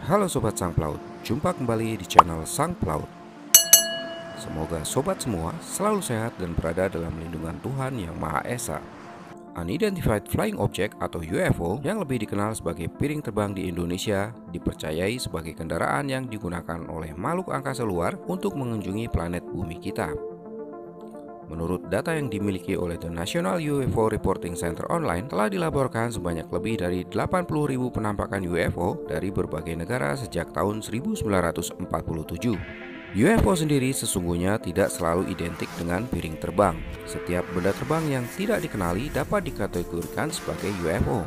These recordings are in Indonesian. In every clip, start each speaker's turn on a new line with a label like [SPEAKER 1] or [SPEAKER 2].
[SPEAKER 1] Halo Sobat Sang Pelaut, jumpa kembali di channel Sang Pelaut. Semoga sobat semua selalu sehat dan berada dalam lindungan Tuhan Yang Maha Esa. Unidentified Flying Object atau UFO yang lebih dikenal sebagai piring terbang di Indonesia dipercayai sebagai kendaraan yang digunakan oleh makhluk angkasa luar untuk mengunjungi planet bumi kita. Menurut data yang dimiliki oleh The National UFO Reporting Center Online, telah dilaporkan sebanyak lebih dari 80.000 penampakan UFO dari berbagai negara sejak tahun 1947. UFO sendiri sesungguhnya tidak selalu identik dengan piring terbang. Setiap benda terbang yang tidak dikenali dapat dikategorikan sebagai UFO.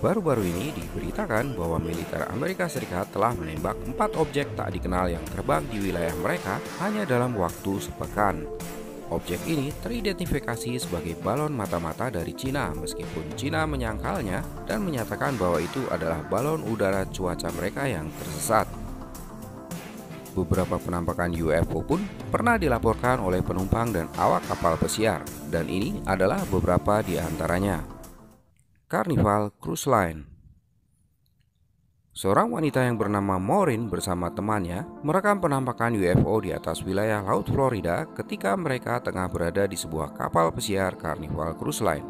[SPEAKER 1] Baru-baru ini diberitakan bahwa militer Amerika Serikat telah menembak 4 objek tak dikenal yang terbang di wilayah mereka hanya dalam waktu sepekan. Objek ini teridentifikasi sebagai balon mata-mata dari Cina, meskipun Cina menyangkalnya dan menyatakan bahwa itu adalah balon udara cuaca mereka yang tersesat. Beberapa penampakan UFO pun pernah dilaporkan oleh penumpang dan awak kapal pesiar, dan ini adalah beberapa di antaranya. Carnival Cruise Line. Seorang wanita yang bernama Maureen bersama temannya merekam penampakan UFO di atas wilayah Laut Florida ketika mereka tengah berada di sebuah kapal pesiar Carnival Cruise Line.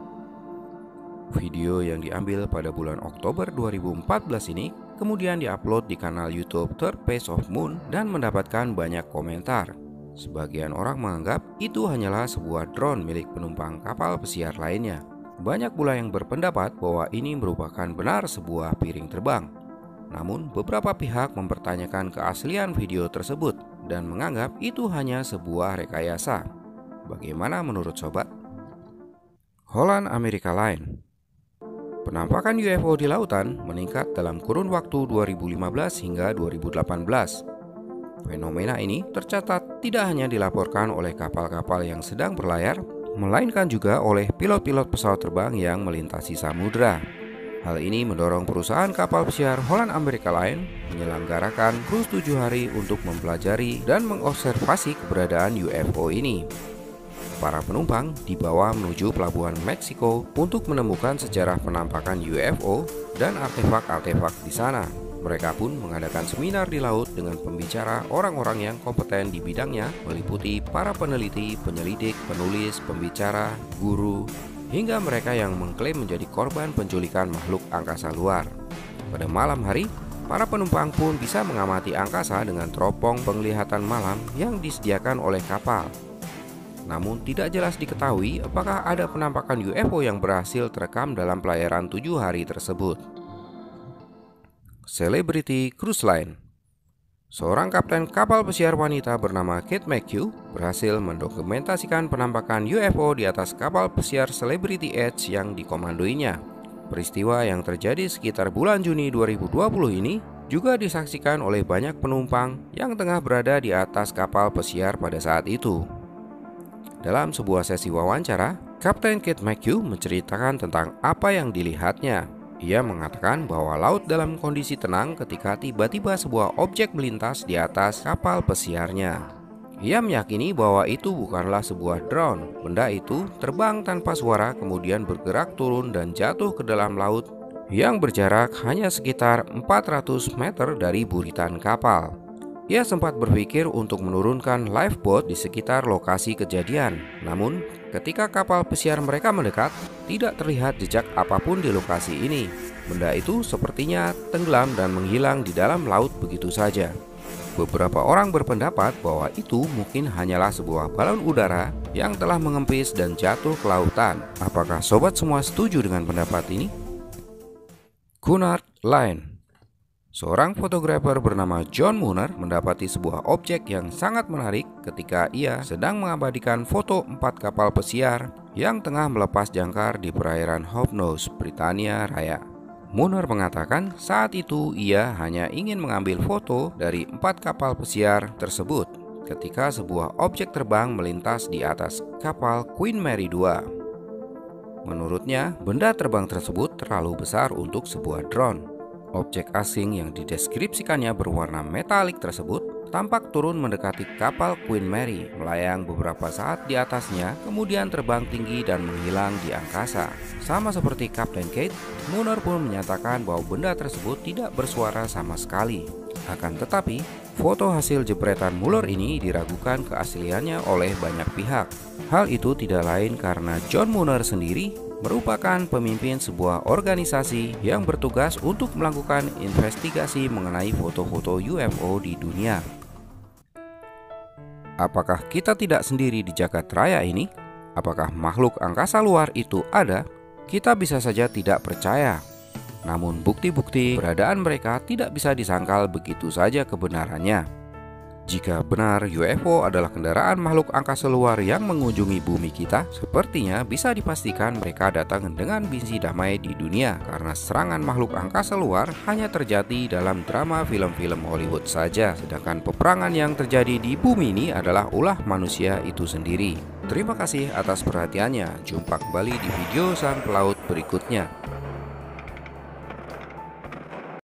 [SPEAKER 1] Video yang diambil pada bulan Oktober 2014 ini kemudian diupload di kanal YouTube Third Phase of Moon dan mendapatkan banyak komentar. Sebagian orang menganggap itu hanyalah sebuah drone milik penumpang kapal pesiar lainnya. Banyak pula yang berpendapat bahwa ini merupakan benar sebuah piring terbang. Namun beberapa pihak mempertanyakan keaslian video tersebut dan menganggap itu hanya sebuah rekayasa. Bagaimana menurut sobat? Holland America Line. Penampakan UFO di lautan meningkat dalam kurun waktu 2015 hingga 2018. Fenomena ini tercatat tidak hanya dilaporkan oleh kapal-kapal yang sedang berlayar, melainkan juga oleh pilot-pilot pesawat terbang yang melintasi samudera. Hal ini mendorong perusahaan kapal pesiar Holland America Line menyelenggarakan cruise 7 hari untuk mempelajari dan mengobservasi keberadaan UFO ini. Para penumpang dibawa menuju pelabuhan Meksiko untuk menemukan sejarah penampakan UFO dan artefak-artefak di sana. Mereka pun mengadakan seminar di laut dengan pembicara orang-orang yang kompeten di bidangnya, meliputi para peneliti, penyelidik, penulis, pembicara, guru, hingga mereka yang mengklaim menjadi korban penculikan makhluk angkasa luar. Pada malam hari, para penumpang pun bisa mengamati angkasa dengan teropong penglihatan malam yang disediakan oleh kapal. Namun tidak jelas diketahui apakah ada penampakan UFO yang berhasil terekam dalam pelayaran 7 hari tersebut. Celebrity Cruise Line. Seorang kapten kapal pesiar wanita bernama Kate McHugh berhasil mendokumentasikan penampakan UFO di atas kapal pesiar Celebrity Edge yang dikomandoinya. Peristiwa yang terjadi sekitar bulan Juni 2020 ini juga disaksikan oleh banyak penumpang yang tengah berada di atas kapal pesiar pada saat itu. Dalam sebuah sesi wawancara, Kapten Kate McHugh menceritakan tentang apa yang dilihatnya. Ia mengatakan bahwa laut dalam kondisi tenang ketika tiba-tiba sebuah objek melintas di atas kapal pesiarnya. Ia meyakini bahwa itu bukanlah sebuah drone. Benda itu terbang tanpa suara kemudian bergerak turun dan jatuh ke dalam laut yang berjarak hanya sekitar 400 meter dari buritan kapal. Ia sempat berpikir untuk menurunkan lifeboat di sekitar lokasi kejadian. Namun, ketika kapal pesiar mereka mendekat, tidak terlihat jejak apapun di lokasi ini. Benda itu sepertinya tenggelam dan menghilang di dalam laut begitu saja. Beberapa orang berpendapat bahwa itu mungkin hanyalah sebuah balon udara yang telah mengempis dan jatuh ke lautan. Apakah sobat semua setuju dengan pendapat ini? Cunard Line. Seorang fotografer bernama John Mooner mendapati sebuah objek yang sangat menarik ketika ia sedang mengabadikan foto 4 kapal pesiar yang tengah melepas jangkar di perairan Hope Nose, Britania Raya. Mooner mengatakan saat itu ia hanya ingin mengambil foto dari 4 kapal pesiar tersebut ketika sebuah objek terbang melintas di atas kapal Queen Mary II. Menurutnya, benda terbang tersebut terlalu besar untuk sebuah drone. Objek asing yang dideskripsikannya berwarna metalik tersebut tampak turun mendekati kapal Queen Mary, melayang beberapa saat di atasnya, kemudian terbang tinggi dan menghilang di angkasa. Sama seperti Kapten Kate, Mueller pun menyatakan bahwa benda tersebut tidak bersuara sama sekali. Akan tetapi, foto hasil jepretan Mueller ini diragukan keasliannya oleh banyak pihak. Hal itu tidak lain karena John Mueller sendiri merupakan pemimpin sebuah organisasi yang bertugas untuk melakukan investigasi mengenai foto-foto UFO di dunia. Apakah kita tidak sendiri di jagat raya ini? Apakah makhluk angkasa luar itu ada? Kita bisa saja tidak percaya. Namun bukti-bukti keberadaan mereka tidak bisa disangkal begitu saja kebenarannya. Jika benar UFO adalah kendaraan makhluk angkasa luar yang mengunjungi bumi kita, sepertinya bisa dipastikan mereka datang dengan misi damai di dunia, karena serangan makhluk angkasa luar hanya terjadi dalam drama film-film Hollywood saja, sedangkan peperangan yang terjadi di bumi ini adalah ulah manusia itu sendiri. Terima kasih atas perhatiannya. Jumpa kembali di video sang pelaut berikutnya.